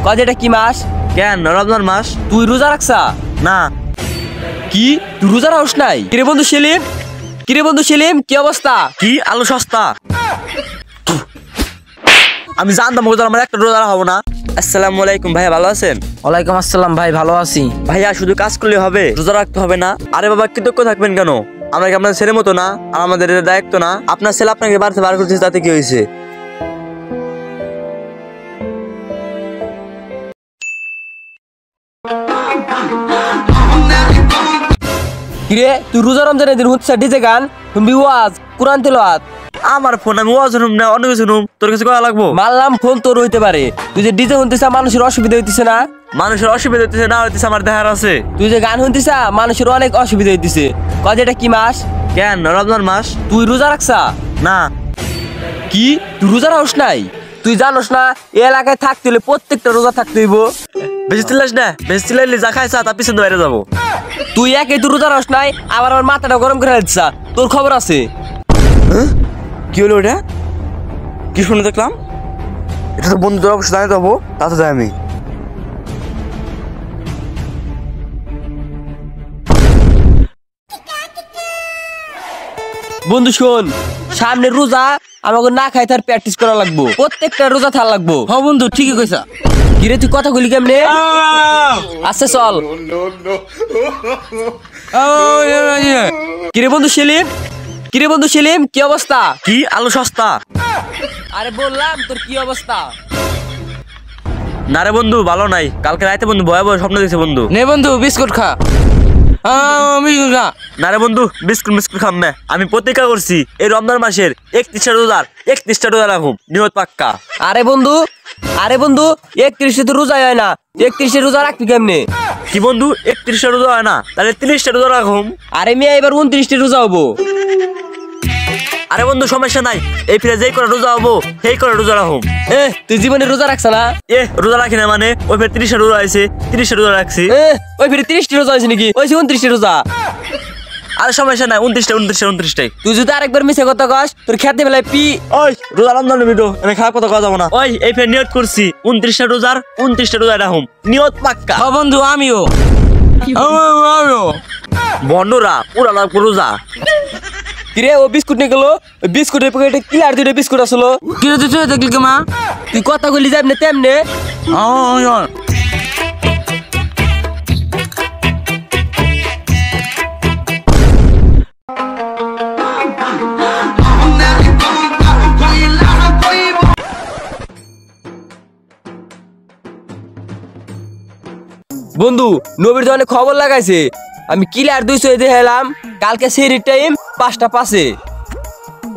Cause এটা কি মাস? কেন রমজান মাস? তুই রোজা রাখছা না। কি তুই রোজা রাখস নাই? কিরে বন্ধু সেলিম, কিরে বন্ধু সেলিম, কি অবস্থা? কি আলু সস্তা? আমি জানতাম আমার একটা রোজা হবো না। আসসালামু আলাইকুম ভাইয়া, ভালো আছেন? ওয়ালাইকুম আসসালাম ভাই, ভালো আছি। ভাইয়া শুধু কাজ করলে হবে, রোজা রাখতে হবে না? আরে বাবা কৃতজ্ঞ থাকবেন কেন? আমরা কি আপনার ছেলে মতো না? আর আমাদের এটা দায়িত্ব না? আপনার ছেলে আপনাকে বাড়িতে বার করতেছে, তাতে কি হয়েছে? কিরে তুই রোজা রমজানের দিন হচ্ছে ডিজে গান শুনবি, ওয়াজ কুরআন তেলাওয়াত? আমার ফোন আমি ওয়াজ শুনুম না অন্য কিছু শুনুম, তোর কাছে কয়া লাগবো? মানলাম ফোন তোর হইতে পারে, তুই যে ডিজে শুনতিস মানুষের অসুবিধা হইতেছে না? মানুষের অসুবিধা হইতেছে না হইতেছে আমার দেখার আছে। তুই যে গান শুনতিস মানুষের অনেক অসুবিধা হইতেছে। কজ এটা কি মাস? কেন রমজান মাস? তুই রোজা রাখছা না। কি তুই রোজা রাখস নাই? তুই জানোস না এই এলাকায় থাকতে হলে প্রত্যেকটা রোজা থাকতে হইব। বেশি চিল্লাস না, বেশি চিল্লাইলে যা খাইছা তার পিছনে বাইরে যাবো। তুই একে তুই রোজা রাখস নাই, আবার আমার মাথাটা গরম করে দিচ্ছা। তোর খবর আছে? কি হলো ওটা? কি শুনে দেখলাম? এটা তো বন্ধুদের অবশ্যই জানাতে হবো, তাতে যাই আমি। বন্ধু শোন, সামনে রোজা, আমাকে না খাই তার প্র্যাকটিস করা লাগবো, প্রত্যেকটা রোজা থাকা লাগবো। হ বন্ধু ঠিকই কইছা। কিরে তুই কথা বলি কেমনে? আচ্ছা চল। কিরে বন্ধু সেলিম, কিরে বন্ধু সেলিম, কি অবস্থা? কি আলু সস্তা? আরে বললাম তোর কি অবস্থা? না রে বন্ধু ভালো নাই, কালকে রাতে বন্ধু ভয়াবহ স্বপ্ন দেখছে বন্ধু। নে বন্ধু বিস্কুট খা। বিস্কুট খা। না রে বন্ধু বিস্কুট মিস্কুট খাম না, আমি প্রতিজ্ঞা করছি এই রমজান মাসের 31টা রোজা রাখুম, নিয়ত পাক্কা। আরে বন্ধু, আরে বন্ধু 31 তো রোজা হয় না, 31 রোজা রাখবি কেমনে? কি বন্ধু 31টা রোজা হয় না, তাহলে 30টা রোজা রাখুম। আরে মিয়া এবার 29 রোজা হবো। আরে বন্ধু সমস্যা নাই, এই ফিরে যেই করে রোজা হবো সেই করে রোজা রাখুম। তুই জীবনে রোজা রাখছ না? রোজা রাখি না মানে? ওই ফিরে 30টা রোজা আছে, 30টা রোজা রাখছি। ওই ফিরে 30 রোজা হয়েছে নাকি? ওই 29 রোজা। আরে সমস্যা নাই, 29টাই। তুই যদি আরেকবার মিছে কথা কস তোর খেতে বেলায় পি। ওই রোজা রমজান ভিডিও আমি খারাপ কথা কওয়া যাবো না। ওই এই ফের নিয়ত করছি 29টা রোজা রাখুম, নিয়ত পাক্কা। হ বন্ধু আমিও। বন্ধুরা পুরা লাগবো রোজা। কিরে ও বিস্কুট নিয়ে গেলো, ওই বিস্কুটের পকেটে কি আর 2টা বিস্কুট আসলো? কি রে তুই দেখলি কেমা? তুই কথা বলি যাবি না তেমনে। বন্ধু নবীর তো অনেক খবর লাগাইছে, আমি কিলার 200 দিয়ে এলাম, কালকে সেরির টাইম 5টা 5-এ।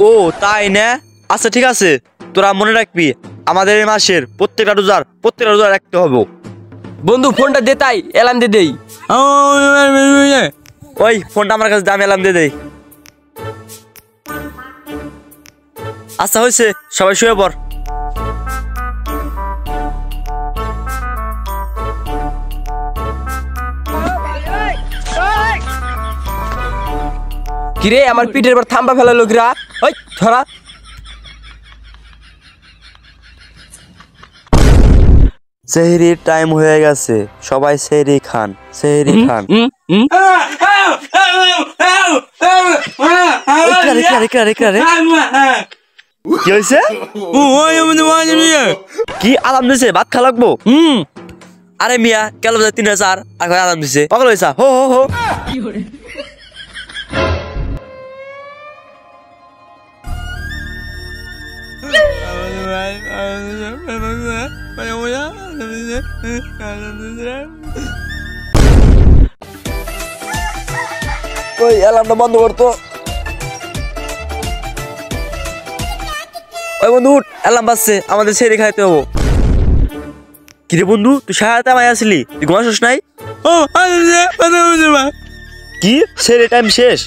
ও তাই না? আচ্ছা ঠিক আছে, তোরা মনে রাখবি আমাদের এই মাসের প্রত্যেকটা রোজা রাখতে হবে। বন্ধু ফোনটা দে, তাই এলাম দে দেই। ওই ফোনটা আমার কাছে দাম এলাম দে দেই। আচ্ছা হয়েছে, সবাই শুয়ে পড়। কিরে আমার পিঠের পর থাম্বা ফেলা লোকরা, ওই ধরা। সেহরির টাইম হয়ে গেছে, সবাই সেহরি খান। কি হয়েছে? কি আলাম দিছে? ভাত খা লাগবো? আরে মিয়া কেন 3000 আলাম দিছে, পাগল হয়েছা? হো হো হো। ওই অ্যালার্মটা বন্ধ করতো। ওই বন্ধু উঠ, অ্যালার্ম বাজছে, আমাদের সেরি খাইতে হবো। কিরে বন্ধু তুই সারাতে আমায় আসলি, তুই ঘুমাস নাই? কি সেরি টাইম শেষ?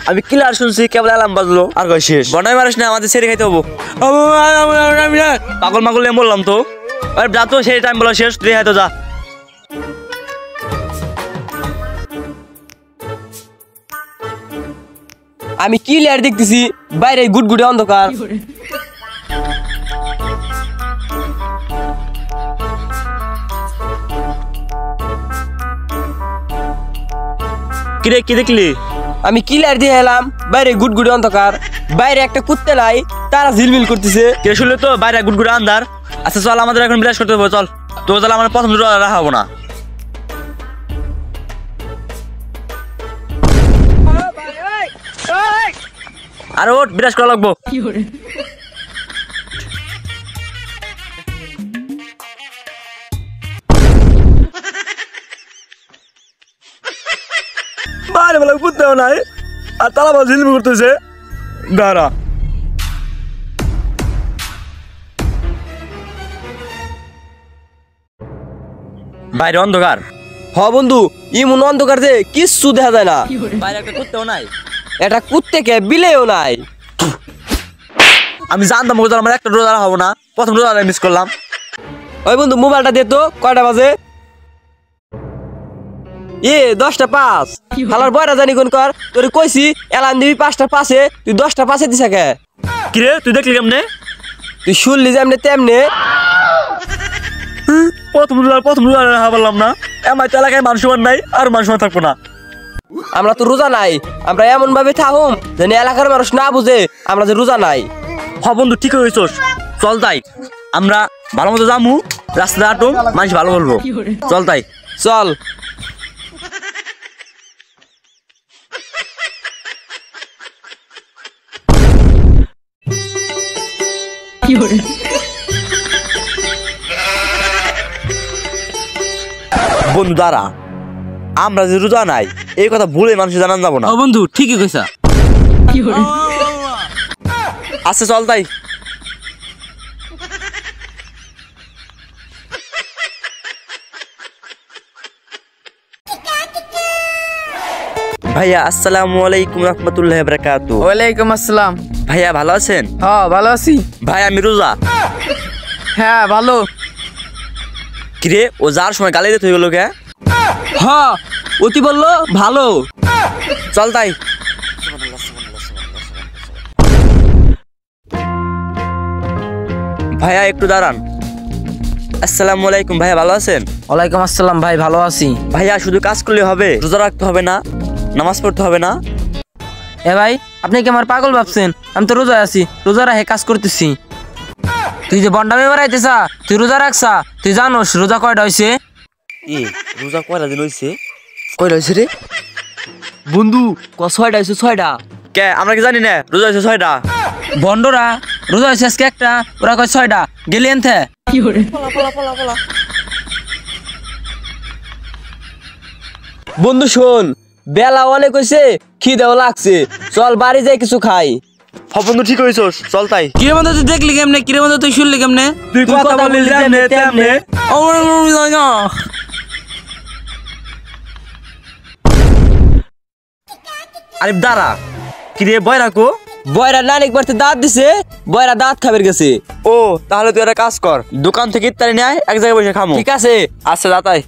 আমি ক্লিয়ার শুনছি, কেবল অ্যালার্ম বাজলো আর কই শেষ। বনাই মারিস না, আমাদের সেরি খাইতে হবো। পাগল মাগল বললাম তো, যা তো সেই টাইম বলা শেষ, তুই হয়তো যা। আমি কি লেয়ার দেখতেছি, বাইরে গুটগুটে অন্ধকার। কিরে কি দেখলি? আমি কিলার দিয়ে এলাম, বাইরে গুটগুটি অন্ধকার, বাইরে একটা কুত্তে নাই, তারা ঝিলমিল করতেছে। কে শুনলে তো বাইরে গুড়গুড়ে আন্ধার। আচ্ছা চল, আমাদের এখন বিরাজ করতে হবে, চল। তো তাহলে আমার প্রথম দুটো রাখা হবো না। আরে ওঠ, বিরাজ করা লাগবো। বাইরে বেলা কুত্তেও নাই, আর তারা বল ঝিলমিল করতেছে। দাঁড়া, বাইরে অন্ধকার। হ বন্ধু, ইমন অন্ধকার যে কিচ্ছু দেখা যায় না। বাইরে একটা কুত্তেও নাই। এটা কুত্তে কে বিলেও নাই। আমি জানতাম ওকে আমার একটা রোজা হবো না, প্রথম রোজা মিস করলাম। ওই বন্ধু মোবাইলটা দে তো, কয়টা বাজে? 10:05। হালার বয়রা জানি কোন কর, তোর কইছি এলান দিবি 5:05, তুই 10:05 দিস কে? কিরে তুই দেখলি কেমনে? তুই শুনলি যেমনে তেমনে। প্রথম রোজা রাখা পারলাম না। আমার তো এলাকায় মানুষ নাই, আর মানুষ থাকবো না। আমরা তো রোজা নাই, আমরা এমন ভাবে থাকুম যেন এলাকার মানুষ না বুঝে আমরা যে রোজা নাই। হ বন্ধু, ঠিক হয়েছোস, চল তাই। আমরা ভালো মতো যামু, রাস্তায় হাঁটুম, মানুষ ভালো বলবো। চল তাই, চল। বন্ধু দাঁড়া, আমরা যে রোজা নাই এই কথা ভুলে মানুষ জানান যাবো না। ও বন্ধু ঠিকই কইছা। আচ্ছা চল তাই। ভাইয়া আসসালামু আলাইকুম রহমতুল্লাহি ওয়া বারাকাতুহু। ওয়ালাইকুম আসসালাম। ভাইয়া ভালো আছেন? হ্যাঁ ভালো আছি। ভাই আমি রোজা। হ্যাঁ ভালো। কিরে ও যার সময় গালি দিতে হয়ে গেল কে? হ, অতি বললো ভালো। চল তাই। ভাইয়া একটু দাঁড়ান। আসসালামু আলাইকুম, ভাইয়া ভালো আছেন? ওয়ালাইকুম আসসালাম ভাই, ভালো আছি। ভাইয়া শুধু কাজ করলে হবে? রোজা রাখতে হবে না? নামাজ পড়তে হবে না? এ ভাই, আপনি কি আমার পাগল ভাবছেন? আমি তো রোজা আছি, রোজা রাখে কাজ করতেছি। তুই যে বন্ডামে বেড়াইতেছা, তুই রোজা রাখছা, তুই জানোস রোজা কয়টা হয়েছে? রোজা কয়টা দিন হইছে? কই রয়েছে রে বন্ধু? 6টা হয়েছে, 6টা। কে আমরা কি জানি না রোজা হইছে 6টা? বন্ডরা রোজা হয়েছে আজকে একটা, ওরা কয় 6টা। গেলি এনথে। বন্ধু শোন, বেলা অনেক হয়েছে, খিদেও লাগছে, চল বাড়ি যাই কিছু খাই। বন্ধু ঠিক হইছস, চল তাই। কিরে বন্ধু তুই দেখলি কেমনে? কিরে বন্ধু তুই শুনলি কেমনে? তুই কথা বললি যেমনে তেমনে। আরে দাঁড়া, কিরে বয় রাখো। বয়রা নানিক বাড়িতে দাঁত দিছে, বয়রা দাঁত খাবার গেছে। ও তাহলে তুই একটা কাজ কর, দোকান থেকে ইফতারি নিয়ে আয়, এক জায়গায় বসে খামো। ঠিক আছে। আচ্ছা যা তাই।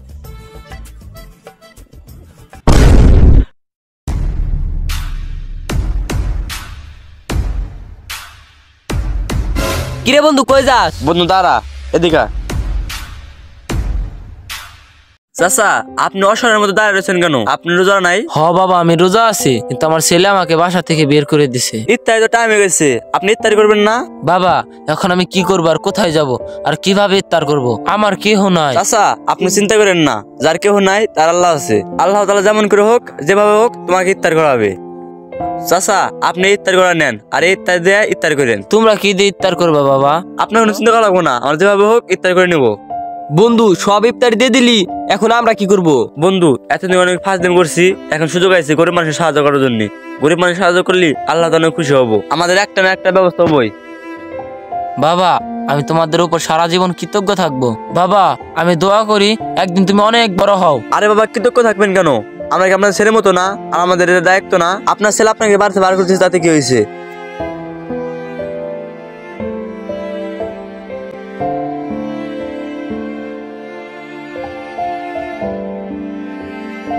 কিরে বন্ধু কই যাস? বন্ধু দাঁড়া, এদিকে আয়। চাচা আপনি অসহায়ের মতো দাঁড়িয়ে রয়েছেন কেন? আপনি রোজা নাই? হ বাবা আমি রোজা আছি, কিন্তু আমার ছেলে আমাকে বাসা থেকে বের করে দিছে। ইফতারি তো টাইম হয়ে গেছে, আপনি ইফতারি করবেন না? বাবা এখন আমি কি করবো, আর কোথায় যাব, আর কিভাবে ইফতার করব? আমার কেহ নাই। চাচা আপনি চিন্তা করেন না, যার কেউ নাই তার আল্লাহ আছে। আল্লাহ তাআলা যেমন করে হোক যেভাবে হোক তোমাকে ইফতার করাবে। চাচা আপনি ইফতার করা নেন, আর ইফতার দিয়ে ইফতার করেন। তোমরা কি দিয়ে ইফতার করবা বাবা? আপনার কোনো চিন্তা করা লাগবো না, আমরা যেভাবে হোক ইফতার করে নেবো। বন্ধু সব ইফতারি দিয়ে দিলি, এখন আমরা কি করব? বন্ধু এতদিন অনেক ফার্স্ট দিন করছি, এখন সুযোগ আছে গরিব মানুষের সাহায্য করার জন্য। গরিব মানুষ সাহায্য করলে আল্লাহ তাআলা খুশি হবো। আমাদের একটা না একটা ব্যবস্থা হবই। বাবা আমি তোমাদের উপর সারা জীবন কৃতজ্ঞ থাকবো। বাবা আমি দোয়া করি একদিন তুমি অনেক বড় হও। আরে বাবা কৃতজ্ঞ থাকবেন কেন? আমরা কি আপনার ছেলের মতো না? আর আমাদের এটা দায়িত্ব না? আপনার ছেলে আপনাকে বাড়িতে বার করতেছে, তাতে কি হয়েছে?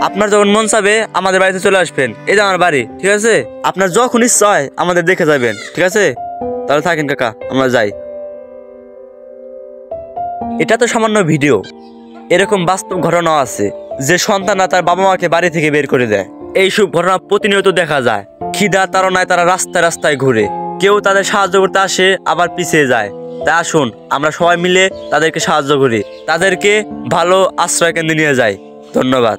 আপনার যখন মন চাবে আমাদের বাড়িতে চলে আসবেন, এই যে আমার বাড়ি, ঠিক আছে? আপনার যখন ইচ্ছা হয় আমাদের দেখে যাবেন, ঠিক আছে? তাহলে থাকেন কাকা, আমরা যাই। এটা তো সামান্য ভিডিও, এরকম বাস্তব ঘটনা আছে যে সন্তানরা তার বাবা মাকে বাড়ি থেকে বের করে দেয়। এইসব ঘটনা প্রতিনিয়ত দেখা যায়। খিদা তাড়নায় তারা রাস্তায় রাস্তায় ঘুরে, কেউ তাদের সাহায্য করতে আসে আবার পিছিয়ে যায়। তাই আসুন আমরা সবাই মিলে তাদেরকে সাহায্য করি, তাদেরকে ভালো আশ্রয় কেন্দ্রে নিয়ে যাই। ধন্যবাদ।